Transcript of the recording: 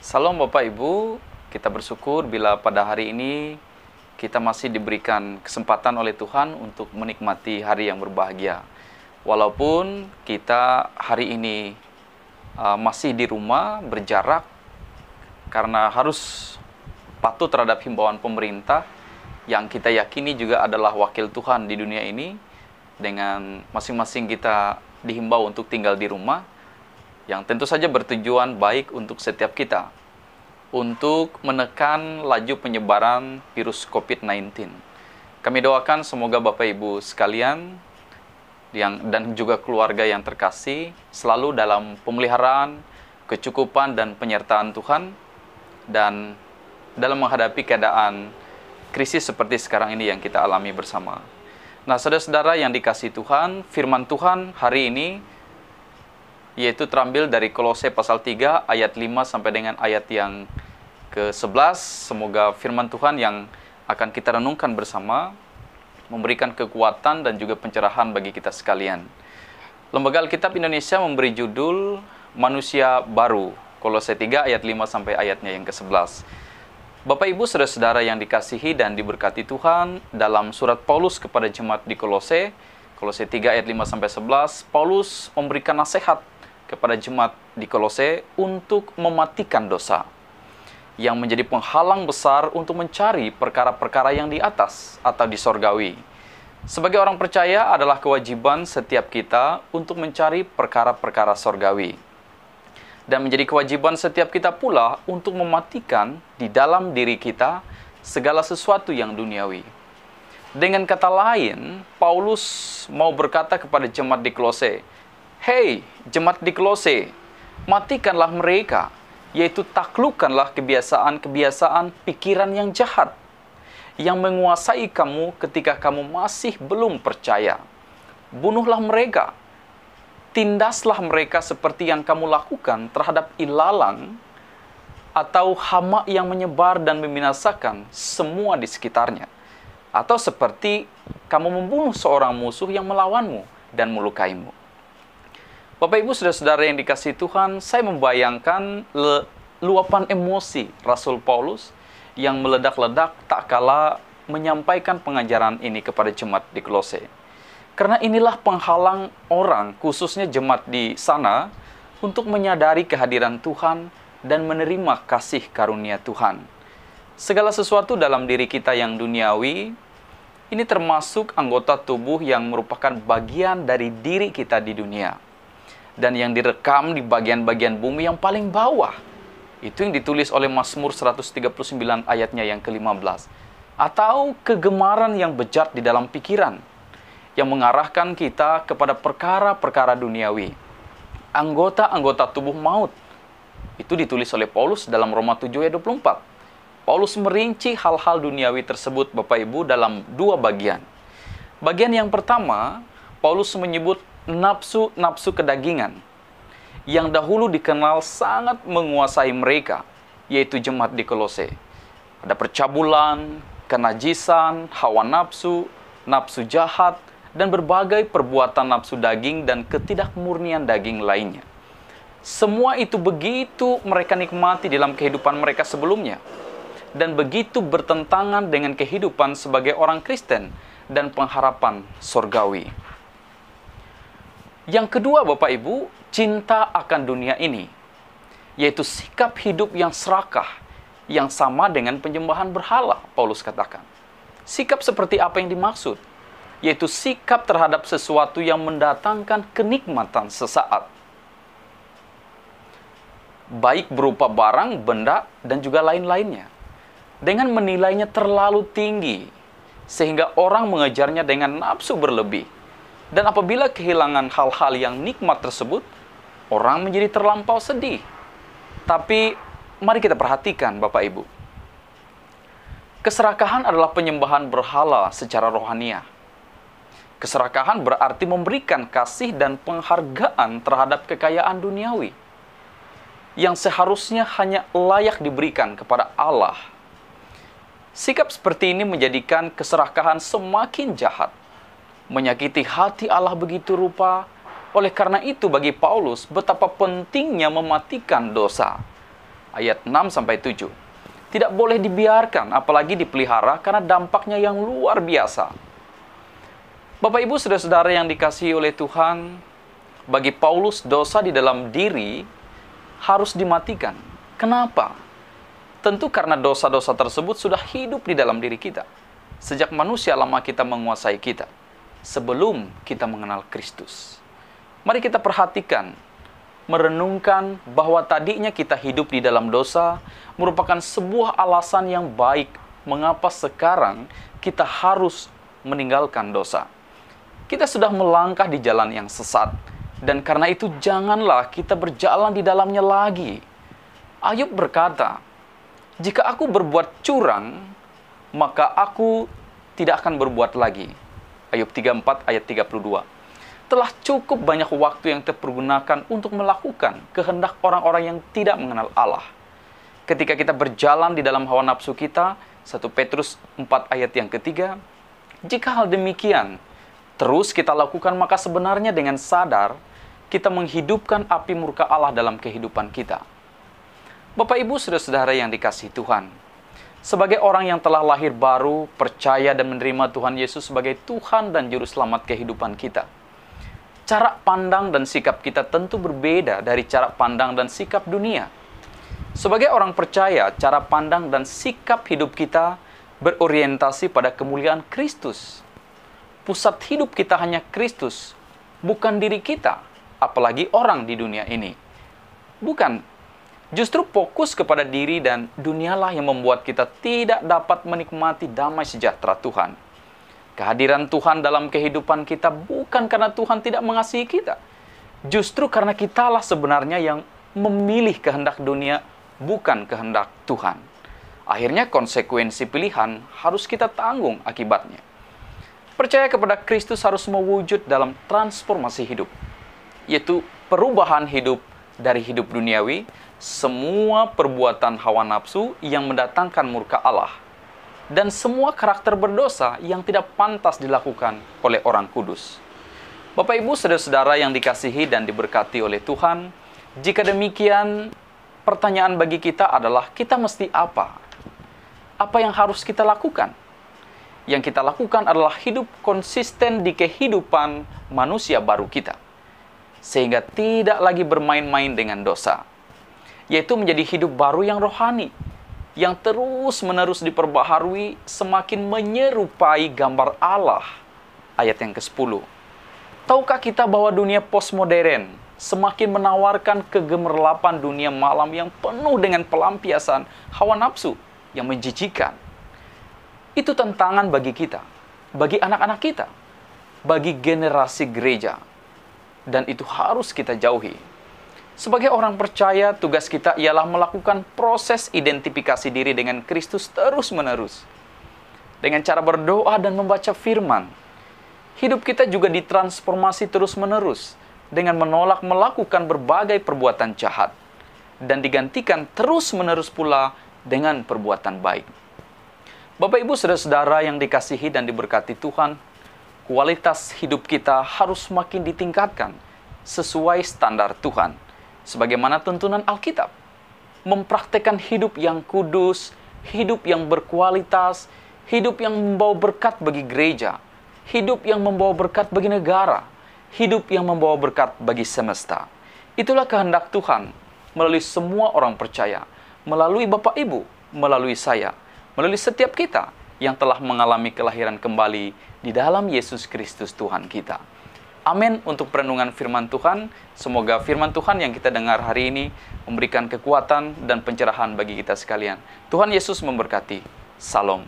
Salam Bapak Ibu, kita bersyukur bila pada hari ini kita masih diberikan kesempatan oleh Tuhan untuk menikmati hari yang berbahagia. Walaupun kita hari ini masih di rumah berjarak karena harus patuh terhadap himbauan pemerintah yang kita yakini juga adalah wakil Tuhan di dunia ini, dengan masing-masing kita dihimbau untuk tinggal di rumah, yang tentu saja bertujuan baik untuk setiap kita, untuk menekan laju penyebaran virus COVID-19. Kami doakan semoga Bapak Ibu sekalian dan juga keluarga yang terkasih selalu dalam pemeliharaan, kecukupan dan penyertaan Tuhan, dan dalam menghadapi keadaan krisis seperti sekarang ini yang kita alami bersama. Nah, saudara-saudara yang dikasihi Tuhan, firman Tuhan hari ini yaitu terambil dari Kolose pasal 3 ayat 5 sampai dengan ayat yang ke-11. Semoga firman Tuhan yang akan kita renungkan bersama memberikan kekuatan dan juga pencerahan bagi kita sekalian. Lembaga Alkitab Indonesia memberi judul Manusia Baru, Kolose 3 ayat 5 sampai ayatnya yang ke-11. Bapak Ibu saudara-saudara yang dikasihi dan diberkati Tuhan, dalam surat Paulus kepada jemaat di Kolose, Kolose 3 ayat 5 sampai 11, Paulus memberikan nasihat kepada jemaat di Kolose untuk mematikan dosa yang menjadi penghalang besar untuk mencari perkara-perkara yang di atas atau di sorgawi. Sebagai orang percaya adalah kewajiban setiap kita untuk mencari perkara-perkara sorgawi, dan menjadi kewajiban setiap kita pula untuk mematikan di dalam diri kita segala sesuatu yang duniawi. Dengan kata lain, Paulus mau berkata kepada jemaat di Kolose, "Hei, jemaat di Kolose, matikanlah mereka, yaitu taklukkanlah kebiasaan-kebiasaan pikiran yang jahat, yang menguasai kamu ketika kamu masih belum percaya. Bunuhlah mereka. Tindaslah mereka seperti yang kamu lakukan terhadap ilalang atau hama yang menyebar dan membinasakan semua di sekitarnya. Atau seperti kamu membunuh seorang musuh yang melawanmu dan melukaimu." Bapak Ibu saudara-saudara yang dikasihi Tuhan, saya membayangkan luapan emosi Rasul Paulus yang meledak-ledak tak kala menyampaikan pengajaran ini kepada jemaat di Kolose. Karena inilah penghalang orang, khususnya jemaat di sana, untuk menyadari kehadiran Tuhan dan menerima kasih karunia Tuhan. Segala sesuatu dalam diri kita yang duniawi, ini termasuk anggota tubuh yang merupakan bagian dari diri kita di dunia, dan yang direkam di bagian-bagian bumi yang paling bawah. Itu yang ditulis oleh Mazmur 139 ayatnya yang ke-15. Atau kegemaran yang bejat di dalam pikiran, yang mengarahkan kita kepada perkara-perkara duniawi. Anggota-anggota tubuh maut. Itu ditulis oleh Paulus dalam Roma 7 ayat 24. Paulus merinci hal-hal duniawi tersebut, Bapak Ibu, dalam dua bagian. Bagian yang pertama, Paulus menyebut nafsu-nafsu kedagingan, yang dahulu dikenal sangat menguasai mereka, yaitu jemaat di Kolose. Ada percabulan, kenajisan, hawa nafsu, nafsu jahat, dan berbagai perbuatan nafsu daging dan ketidakmurnian daging lainnya. Semua itu begitu mereka nikmati dalam kehidupan mereka sebelumnya, dan begitu bertentangan dengan kehidupan sebagai orang Kristen dan pengharapan sorgawi. Yang kedua, Bapak Ibu, cinta akan dunia ini, yaitu sikap hidup yang serakah, yang sama dengan penyembahan berhala, Paulus katakan. Sikap seperti apa yang dimaksud? Yaitu sikap terhadap sesuatu yang mendatangkan kenikmatan sesaat, baik berupa barang, benda, dan juga lain-lainnya, dengan menilainya terlalu tinggi, sehingga orang mengejarnya dengan nafsu berlebih. Dan apabila kehilangan hal-hal yang nikmat tersebut, orang menjadi terlampau sedih. Tapi mari kita perhatikan, Bapak Ibu. Keserakahan adalah penyembahan berhala secara rohaniah. Keserakahan berarti memberikan kasih dan penghargaan terhadap kekayaan duniawi yang seharusnya hanya layak diberikan kepada Allah. Sikap seperti ini menjadikan keserakahan semakin jahat, menyakiti hati Allah begitu rupa. Oleh karena itu bagi Paulus betapa pentingnya mematikan dosa. ayat 6-7. Tidak boleh dibiarkan, apalagi dipelihara, karena dampaknya yang luar biasa. Bapak Ibu saudara-saudara yang dikasihi oleh Tuhan, bagi Paulus dosa di dalam diri harus dimatikan. Kenapa? Tentu karena dosa-dosa tersebut sudah hidup di dalam diri kita. Sejak manusia lama kita menguasai kita, sebelum kita mengenal Kristus. Mari kita perhatikan, merenungkan bahwa tadinya kita hidup di dalam dosa merupakan sebuah alasan yang baik mengapa sekarang kita harus meninggalkan dosa. Kita sudah melangkah di jalan yang sesat, dan karena itu janganlah kita berjalan di dalamnya lagi. Ayub berkata, "Jika aku berbuat curang, maka aku tidak akan berbuat lagi." Ayub 34 ayat 32. Telah cukup banyak waktu yang terpergunakan untuk melakukan kehendak orang-orang yang tidak mengenal Allah. Ketika kita berjalan di dalam hawa nafsu kita, 1 Petrus 4 ayat yang ketiga, jika hal demikian terus kita lakukan, maka sebenarnya dengan sadar kita menghidupkan api murka Allah dalam kehidupan kita. Bapak Ibu saudara-saudara yang dikasihi Tuhan, sebagai orang yang telah lahir baru, percaya dan menerima Tuhan Yesus sebagai Tuhan dan Juru Selamat kehidupan kita, cara pandang dan sikap kita tentu berbeda dari cara pandang dan sikap dunia. Sebagai orang percaya, cara pandang dan sikap hidup kita berorientasi pada kemuliaan Kristus. Pusat hidup kita hanya Kristus, bukan diri kita, apalagi orang di dunia ini. Bukan, justru fokus kepada diri dan dunialah yang membuat kita tidak dapat menikmati damai sejahtera Tuhan. Kehadiran Tuhan dalam kehidupan kita bukan karena Tuhan tidak mengasihi kita. Justru karena kitalah sebenarnya yang memilih kehendak dunia, bukan kehendak Tuhan. Akhirnya konsekuensi pilihan harus kita tanggung akibatnya. Percaya kepada Kristus harus mewujud dalam transformasi hidup, yaitu perubahan hidup dari hidup duniawi, semua perbuatan hawa nafsu yang mendatangkan murka Allah, dan semua karakter berdosa yang tidak pantas dilakukan oleh orang kudus. Bapak Ibu saudara-saudara yang dikasihi dan diberkati oleh Tuhan, jika demikian, pertanyaan bagi kita adalah, kita mesti apa? Apa yang harus kita lakukan? Yang kita lakukan adalah hidup konsisten di kehidupan manusia baru kita, sehingga tidak lagi bermain-main dengan dosa, yaitu menjadi hidup baru yang rohani, yang terus-menerus diperbaharui semakin menyerupai gambar Allah. Ayat yang ke-10. Tahukah kita bahwa dunia postmodern semakin menawarkan kegemerlapan dunia malam yang penuh dengan pelampiasan hawa nafsu yang menjijikan? Itu tantangan bagi kita, bagi anak-anak kita, bagi generasi gereja. Dan itu harus kita jauhi. Sebagai orang percaya, tugas kita ialah melakukan proses identifikasi diri dengan Kristus terus-menerus. Dengan cara berdoa dan membaca firman. Hidup kita juga ditransformasi terus-menerus dengan menolak melakukan berbagai perbuatan jahat, dan digantikan terus-menerus pula dengan perbuatan baik. Bapak Ibu saudara-saudara yang dikasihi dan diberkati Tuhan, kualitas hidup kita harus makin ditingkatkan sesuai standar Tuhan, sebagaimana tuntunan Alkitab. Mempraktekkan hidup yang kudus, hidup yang berkualitas, hidup yang membawa berkat bagi gereja, hidup yang membawa berkat bagi negara, hidup yang membawa berkat bagi semesta. Itulah kehendak Tuhan melalui semua orang percaya, melalui Bapak Ibu, melalui saya, melalui setiap kita yang telah mengalami kelahiran kembali di dalam Yesus Kristus Tuhan kita. Amin untuk perenungan firman Tuhan. Semoga firman Tuhan yang kita dengar hari ini memberikan kekuatan dan pencerahan bagi kita sekalian. Tuhan Yesus memberkati. Salam.